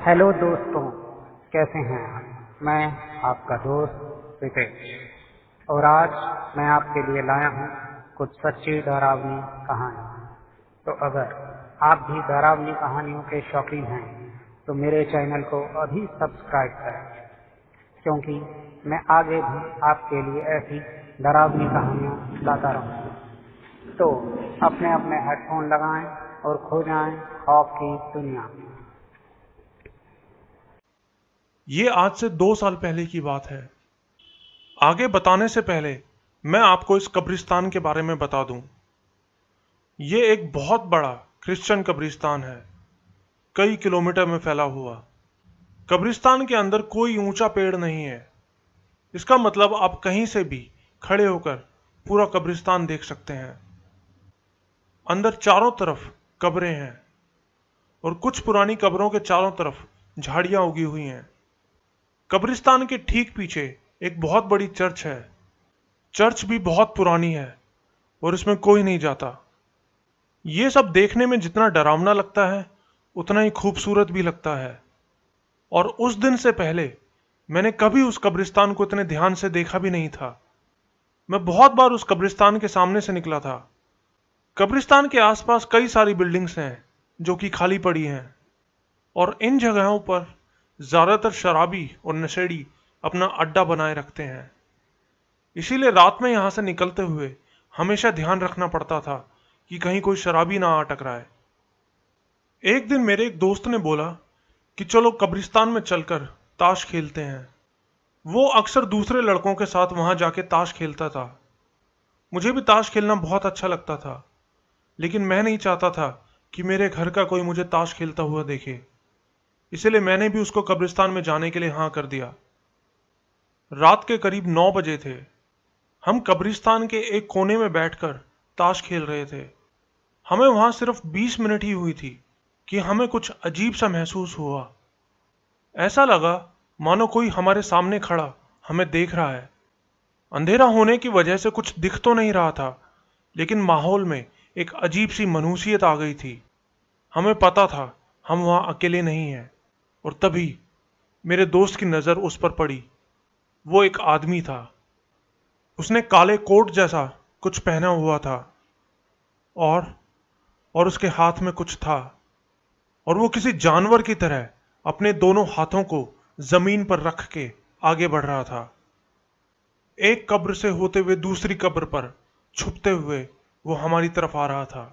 Hello दोस्तों, कैसे हैं आप? मैं आपका दोस्त रितेश और आज मैं आपके लिए लाया हूँ कुछ सच्ची डरावनी कहानी। तो अगर आप भी डरावनी कहानियों के शौकीन हैं तो मेरे चैनल को अभी सब्सक्राइब करें, क्योंकि मैं आगे भी आपके लिए ऐसी डरावनी कहानियाँ लाता रहूँगा। तो अपने अपने हेडफोन लगाएं और खो जाएं खौफ की दुनिया में। ये आज से 2 साल पहले की बात है। आगे बताने से पहले मैं आपको इस कब्रिस्तान के बारे में बता दूं। ये एक बहुत बड़ा क्रिश्चियन कब्रिस्तान है, कई किलोमीटर में फैला हुआ। कब्रिस्तान के अंदर कोई ऊंचा पेड़ नहीं है। इसका मतलब आप कहीं से भी खड़े होकर पूरा कब्रिस्तान देख सकते हैं। अंदर चारों तरफ कब्रें हैं और कुछ पुरानी कब्रों के चारों तरफ झाड़ियां उगी हुई हैं। कब्रिस्तान के ठीक पीछे एक बहुत बड़ी चर्च है। चर्च भी बहुत पुरानी है और इसमें कोई नहीं जाता। ये सब देखने में जितना डरावना लगता है उतना ही खूबसूरत भी लगता है। और उस दिन से पहले मैंने कभी उस कब्रिस्तान को इतने ध्यान से देखा भी नहीं था। मैं बहुत बार उस कब्रिस्तान के सामने से निकला था। कब्रिस्तान के आसपास कई सारी बिल्डिंग्स हैं जो कि खाली पड़ी हैं और इन जगहों पर ज्यादातर शराबी और नशेड़ी अपना अड्डा बनाए रखते हैं। इसीलिए रात में यहां से निकलते हुए हमेशा ध्यान रखना पड़ता था कि कहीं कोई शराबी ना आ टकराए। एक दिन मेरे एक दोस्त ने बोला कि चलो कब्रिस्तान में चलकर ताश खेलते हैं। वो अक्सर दूसरे लड़कों के साथ वहां जाके ताश खेलता था। मुझे भी ताश खेलना बहुत अच्छा लगता था, लेकिन मैं नहीं चाहता था कि मेरे घर का कोई मुझे ताश खेलता हुआ देखे। इसलिए मैंने भी उसको कब्रिस्तान में जाने के लिए हाँ कर दिया। रात के करीब 9 बजे थे। हम कब्रिस्तान के एक कोने में बैठकर ताश खेल रहे थे। हमें वहां सिर्फ 20 मिनट ही हुई थी कि हमें कुछ अजीब सा महसूस हुआ। ऐसा लगा मानो कोई हमारे सामने खड़ा हमें देख रहा है। अंधेरा होने की वजह से कुछ दिख तो नहीं रहा था, लेकिन माहौल में एक अजीब सी मनहूसियत आ गई थी। हमें पता था हम वहां अकेले नहीं हैं। और तभी मेरे दोस्त की नजर उस पर पड़ी। वो एक आदमी था। उसने काले कोट जैसा कुछ पहना हुआ था और उसके हाथ में कुछ था और वो किसी जानवर की तरह अपने दोनों हाथों को जमीन पर रख के आगे बढ़ रहा था। एक कब्र से होते हुए दूसरी कब्र पर छुपते हुए वो हमारी तरफ आ रहा था।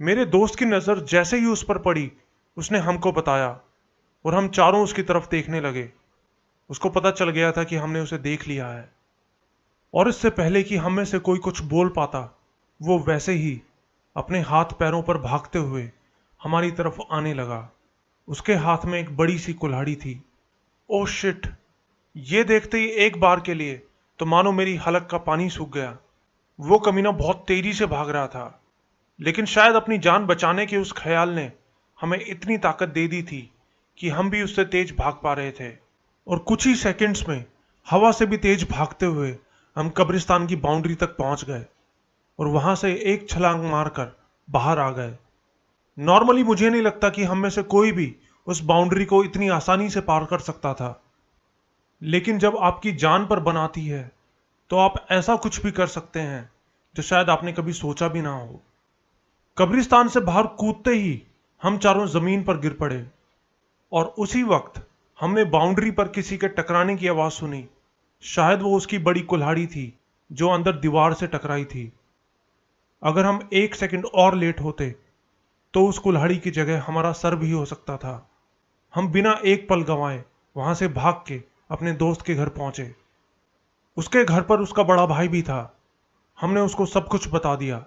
मेरे दोस्त की नजर जैसे ही उस पर पड़ी उसने हमको बताया और हम चारों उसकी तरफ देखने लगे। उसको पता चल गया था कि हमने उसे देख लिया है और इससे पहले कि हम में से कोई कुछ बोल पाता वो वैसे ही अपने हाथ पैरों पर भागते हुए हमारी तरफ आने लगा। उसके हाथ में एक बड़ी सी कुल्हाड़ी थी। Oh shit! ये देखते ही एक बार के लिए तो मानो मेरी हलक का पानी सूख गया। वो कमीना बहुत तेजी से भाग रहा था, लेकिन शायद अपनी जान बचाने के उस ख्याल ने हमें इतनी ताकत दे दी थी कि हम भी उससे तेज भाग पा रहे थे। और कुछ ही सेकंड्स में हवा से भी तेज भागते हुए हम कब्रिस्तान की बाउंड्री तक पहुंच गए और वहां से एक छलांग मारकर बाहर आ गए। नॉर्मली मुझे नहीं लगता कि हम में से कोई भी उस बाउंड्री को इतनी आसानी से पार कर सकता था, लेकिन जब आपकी जान पर बनाती है तो आप ऐसा कुछ भी कर सकते हैं जो शायद आपने कभी सोचा भी ना हो। कब्रिस्तान से बाहर कूदते ही हम चारों जमीन पर गिर पड़े और उसी वक्त हमने बाउंड्री पर किसी के टकराने की आवाज सुनी। शायद वो उसकी बड़ी कुल्हाड़ी थी जो अंदर दीवार से टकराई थी। अगर हम एक सेकंड और लेट होते तो उस कुल्हाड़ी की जगह हमारा सर भी हो सकता था। हम बिना एक पल गंवाए वहां से भाग के अपने दोस्त के घर पहुंचे। उसके घर पर उसका बड़ा भाई भी था। हमने उसको सब कुछ बता दिया।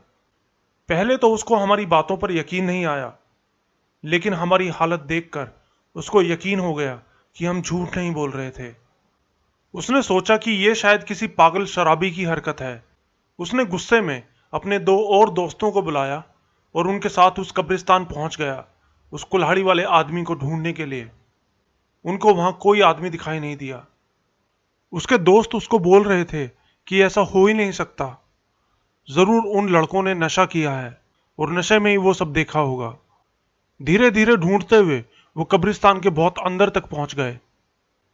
पहले तो उसको हमारी बातों पर यकीन नहीं आया, लेकिन हमारी हालत देखकर उसको यकीन हो गया कि हम झूठ नहीं बोल रहे थे। उसने सोचा कि यह शायद किसी पागल शराबी की हरकत है। उसने गुस्से में अपने 2 और दोस्तों को बुलाया और उनके साथ उस कब्रिस्तान पहुंच गया उस कुल्हाड़ी वाले आदमी को ढूंढने के लिए। उनको वहां कोई आदमी दिखाई नहीं दिया। उसके दोस्त उसको बोल रहे थे कि ऐसा हो ही नहीं सकता, जरूर उन लड़कों ने नशा किया है और नशे में ही वो सब देखा होगा। धीरे धीरे ढूंढते हुए वो कब्रिस्तान के बहुत अंदर तक पहुंच गए।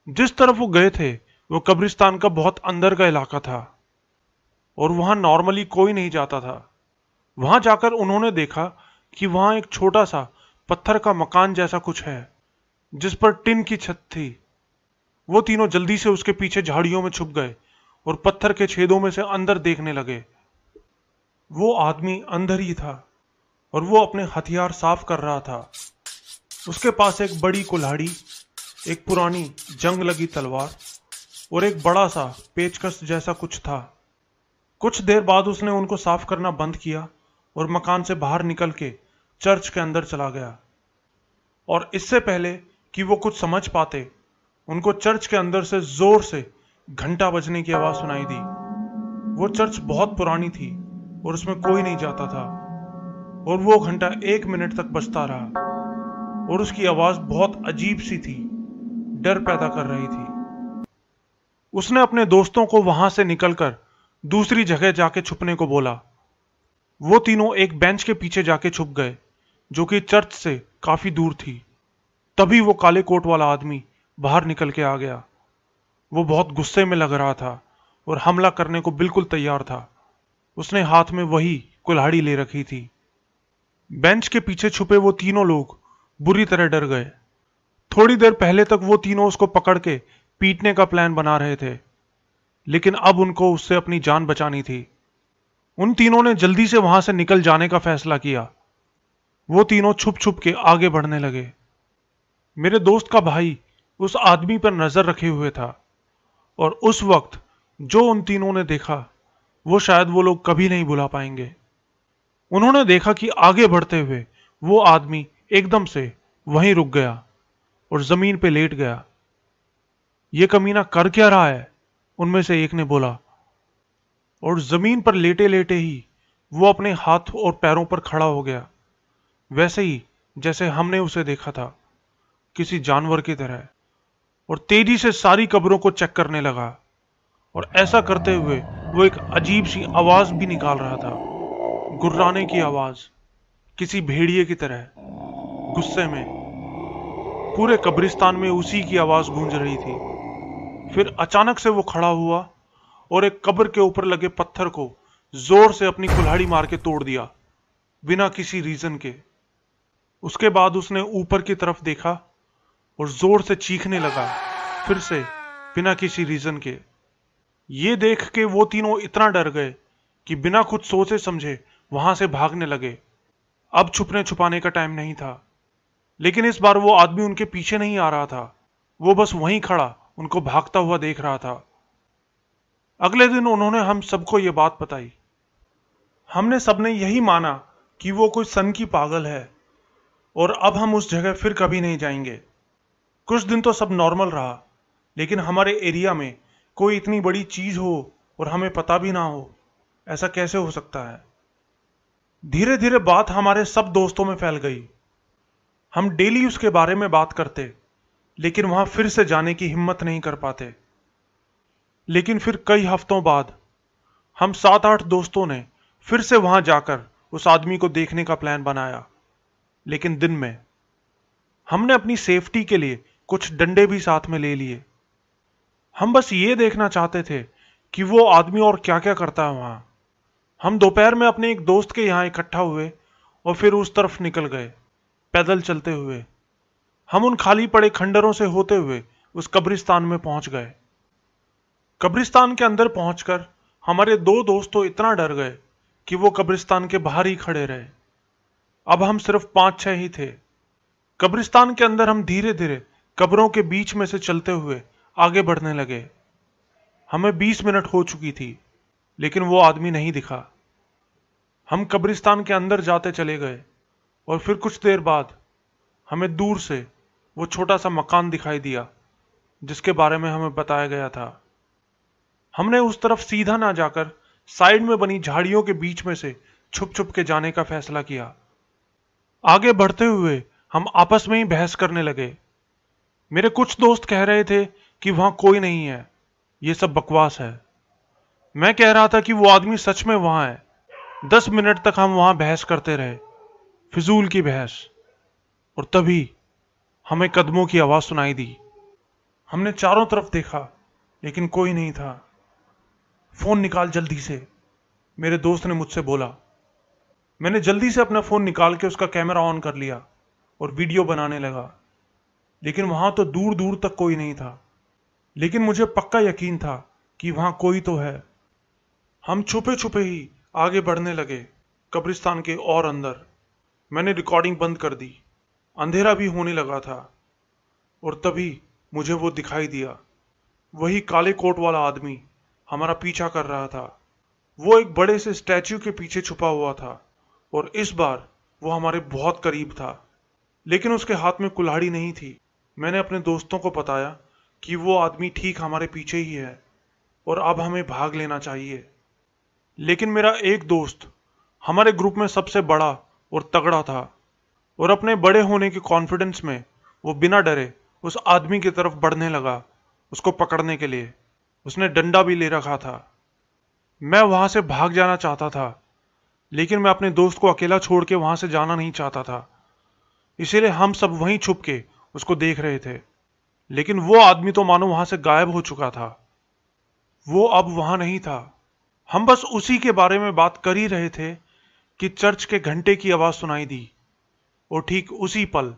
जिस तरफ वो गए थे वो कब्रिस्तान का बहुत अंदर का इलाका था और वहां नॉर्मली कोई नहीं जाता था। वहां जाकर उन्होंने देखा कि वहां एक छोटा सा पत्थर का मकान जैसा कुछ है जिस पर टिन की छत थी। वो तीनों जल्दी से उसके पीछे झाड़ियों में छुप गए और पत्थर के छेदों में से अंदर देखने लगे। वो आदमी अंदर ही था और वो अपने हथियार साफ कर रहा था। उसके पास एक बड़ी कुल्हाड़ी, एक पुरानी जंग लगी तलवार और एक बड़ा सा पेचकस जैसा कुछ था। कुछ देर बाद उसने उनको साफ करना बंद किया और मकान से बाहर निकल के चर्च के अंदर चला गया। और इससे पहले कि वो कुछ समझ पाते, उनको चर्च के अंदर से जोर से घंटा बजने की आवाज सुनाई दी। वो चर्च बहुत पुरानी थी और उसमें कोई नहीं जाता था और वो घंटा 1 मिनट तक बजता रहा और उसकी आवाज बहुत अजीब सी थी, डर पैदा कर रही थी। उसने अपने दोस्तों को वहां से निकलकर दूसरी जगह जाके छुपने को बोला। वो तीनों एक बेंच के पीछे जाके छुप गए जो कि चर्च से काफी दूर थी। तभी वो काले कोट वाला आदमी बाहर निकल के आ गया। वो बहुत गुस्से में लग रहा था और हमला करने को बिल्कुल तैयार था। उसने हाथ में वही कुल्हाड़ी ले रखी थी। बेंच के पीछे छुपे वो तीनों लोग बुरी तरह डर गए। थोड़ी देर पहले तक वो तीनों उसको पकड़ के पीटने का प्लान बना रहे थे, लेकिन अब उनको उससे अपनी जान बचानी थी। उन तीनों ने जल्दी से वहां से निकल जाने का फैसला किया। वो तीनों छुप छुप के आगे बढ़ने लगे। मेरे दोस्त का भाई उस आदमी पर नजर रखे हुए था और उस वक्त जो उन तीनों ने देखा वो शायद वो लोग कभी नहीं भुला पाएंगे। उन्होंने देखा कि आगे बढ़ते हुए वो आदमी एकदम से वहीं रुक गया और जमीन पे लेट गया। ये कमीना कर क्या रहा है, उनमें से एक ने बोला। और जमीन पर लेटे लेटे ही वो अपने हाथ और पैरों पर खड़ा हो गया, वैसे ही जैसे हमने उसे देखा था, किसी जानवर की तरह, और तेजी से सारी कब्रों को चेक करने लगा। और ऐसा करते हुए वो एक अजीब सी आवाज भी निकाल रहा था, गुर्राने की आवाज, किसी भेड़िए की तरह, गुस्से में। पूरे कब्रिस्तान में उसी की आवाज गूंज रही थी। फिर अचानक से वो खड़ा हुआ और एक कब्र के ऊपर लगे पत्थर को जोर से अपनी कुल्हाड़ी मार के तोड़ दिया, बिना किसी रीजन के। उसके बाद उसने ऊपर की तरफ देखा और जोर से चीखने लगा, फिर से, बिना किसी रीजन के। ये देख के वो तीनों इतना डर गए कि बिना कुछ सोचे समझे वहां से भागने लगे। अब छुपने छुपाने का टाइम नहीं था। लेकिन इस बार वो आदमी उनके पीछे नहीं आ रहा था, वो बस वहीं खड़ा उनको भागता हुआ देख रहा था। अगले दिन उन्होंने हम सबको ये बात बताई। हमने सबने यही माना कि वो कोई सन की पागल है और अब हम उस जगह फिर कभी नहीं जाएंगे। कुछ दिन तो सब नॉर्मल रहा, लेकिन हमारे एरिया में कोई इतनी बड़ी चीज हो और हमें पता भी ना हो, ऐसा कैसे हो सकता है। धीरे धीरे बात हमारे सब दोस्तों में फैल गई। हम डेली उसके बारे में बात करते, लेकिन वहां फिर से जाने की हिम्मत नहीं कर पाते। लेकिन फिर कई हफ्तों बाद हम 7-8 दोस्तों ने फिर से वहां जाकर उस आदमी को देखने का प्लान बनाया, लेकिन दिन में। हमने अपनी सेफ्टी के लिए कुछ डंडे भी साथ में ले लिए। हम बस ये देखना चाहते थे कि वो आदमी और क्या क्या करता है वहां। हम दोपहर में अपने एक दोस्त के यहां इकट्ठा हुए और फिर उस तरफ निकल गए, पैदल चलते हुए। हम उन खाली पड़े खंडरों से होते हुए उस कब्रिस्तान में पहुंच गए। कब्रिस्तान के अंदर पहुंचकर हमारे 2 दोस्त तो इतना डर गए कि वो कब्रिस्तान के बाहर ही खड़े रहे। अब हम सिर्फ 5-6 ही थे। कब्रिस्तान के अंदर हम धीरे धीरे कब्रों के बीच में से चलते हुए आगे बढ़ने लगे। हमें 20 मिनट हो चुकी थी, लेकिन वो आदमी नहीं दिखा। हम कब्रिस्तान के अंदर जाते चले गए और फिर कुछ देर बाद हमें दूर से वो छोटा सा मकान दिखाई दिया जिसके बारे में हमें बताया गया था। हमने उस तरफ सीधा ना जाकर साइड में बनी झाड़ियों के बीच में से छुप छुप के जाने का फैसला किया। आगे बढ़ते हुए हम आपस में ही बहस करने लगे। मेरे कुछ दोस्त कह रहे थे कि वहां कोई नहीं है, ये सब बकवास है। मैं कह रहा था कि वो आदमी सच में वहां है। 10 मिनट तक हम वहां बहस करते रहे, फिजूल की बहस। और तभी हमें कदमों की आवाज सुनाई दी। हमने चारों तरफ देखा, लेकिन कोई नहीं था। फोन निकाल जल्दी से, मेरे दोस्त ने मुझसे बोला। मैंने जल्दी से अपना फोन निकाल के उसका कैमरा ऑन कर लिया और वीडियो बनाने लगा। लेकिन वहां तो दूर दूर तक कोई नहीं था। लेकिन मुझे पक्का यकीन था कि वहां कोई तो है। हम छुपे छुपे ही आगे बढ़ने लगे, कब्रिस्तान के और अंदर। मैंने रिकॉर्डिंग बंद कर दी। अंधेरा भी होने लगा था और तभी मुझे वो दिखाई दिया। वही काले कोट वाला आदमी हमारा पीछा कर रहा था। वो एक बड़े से स्टैच्यू के पीछे छुपा हुआ था और इस बार वो हमारे बहुत करीब था। लेकिन उसके हाथ में कुल्हाड़ी नहीं थी। मैंने अपने दोस्तों को बताया कि वो आदमी ठीक हमारे पीछे ही है और अब हमें भाग लेना चाहिए। लेकिन मेरा एक दोस्त हमारे ग्रुप में सबसे बड़ा और तगड़ा था और अपने बड़े होने के कॉन्फिडेंस में वो बिना डरे उस आदमी की तरफ बढ़ने लगा, उसको पकड़ने के लिए। उसने डंडा भी ले रखा था। मैं वहां से भाग जाना चाहता था, लेकिन मैं अपने दोस्त को अकेला छोड़ के वहां से जाना नहीं चाहता था। इसीलिए हम सब वहीं छुप के उसको देख रहे थे। लेकिन वो आदमी तो मानो वहां से गायब हो चुका था। वो अब वहां नहीं था। हम बस उसी के बारे में बात कर ही रहे थे कि चर्च के घंटे की आवाज सुनाई दी और ठीक उसी पल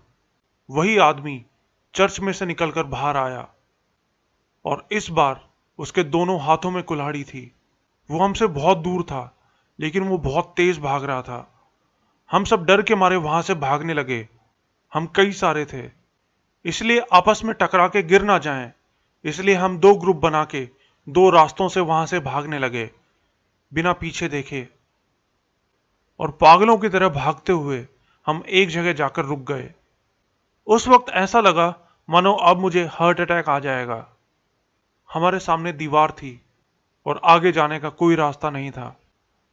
वही आदमी चर्च में से निकलकर बाहर आया और इस बार उसके दोनों हाथों में कुल्हाड़ी थी। वो हमसे बहुत दूर था, लेकिन वो बहुत तेज भाग रहा था। हम सब डर के मारे वहां से भागने लगे। हम कई सारे थे, इसलिए आपस में टकरा के गिर ना जाएं, इसलिए हम दो ग्रुप बना के दो रास्तों से वहां से भागने लगे, बिना पीछे देखे। और पागलों की तरह भागते हुए हम एक जगह जाकर रुक गए। उस वक्त ऐसा लगा मानो अब मुझे हार्ट अटैक आ जाएगा। हमारे सामने दीवार थी और आगे जाने का कोई रास्ता नहीं था।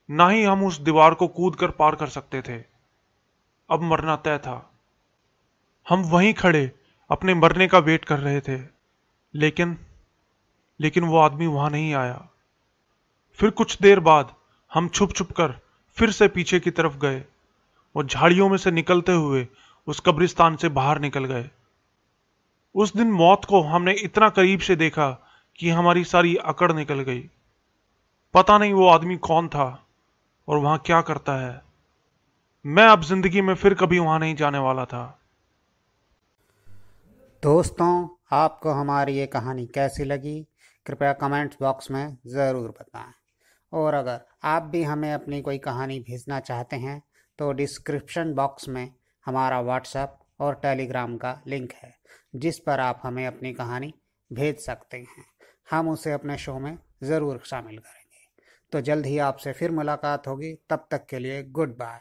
ना ही हम उस दीवार को कूद कर पार कर सकते थे। अब मरना तय था। हम वहीं खड़े अपने मरने का वेट कर रहे थे। लेकिन लेकिन वो आदमी वहां नहीं आया। फिर कुछ देर बाद हम छुप छुप कर फिर से पीछे की तरफ गए और झाड़ियों में से निकलते हुए उस कब्रिस्तान से बाहर निकल गए। उस दिन मौत को हमने इतना करीब से देखा कि हमारी सारी अकड़ निकल गई। पता नहीं वो आदमी कौन था और वहां क्या करता है। मैं अब जिंदगी में फिर कभी वहां नहीं जाने वाला था। दोस्तों, आपको हमारी ये कहानी कैसी लगी, कृपया कमेंट्स बॉक्स में ज़रूर बताएं। और अगर आप भी हमें अपनी कोई कहानी भेजना चाहते हैं तो डिस्क्रिप्शन बॉक्स में हमारा व्हाट्सएप और टेलीग्राम का लिंक है, जिस पर आप हमें अपनी कहानी भेज सकते हैं। हम उसे अपने शो में ज़रूर शामिल करेंगे। तो जल्द ही आपसे फिर मुलाकात होगी। तब तक के लिए गुड बाय।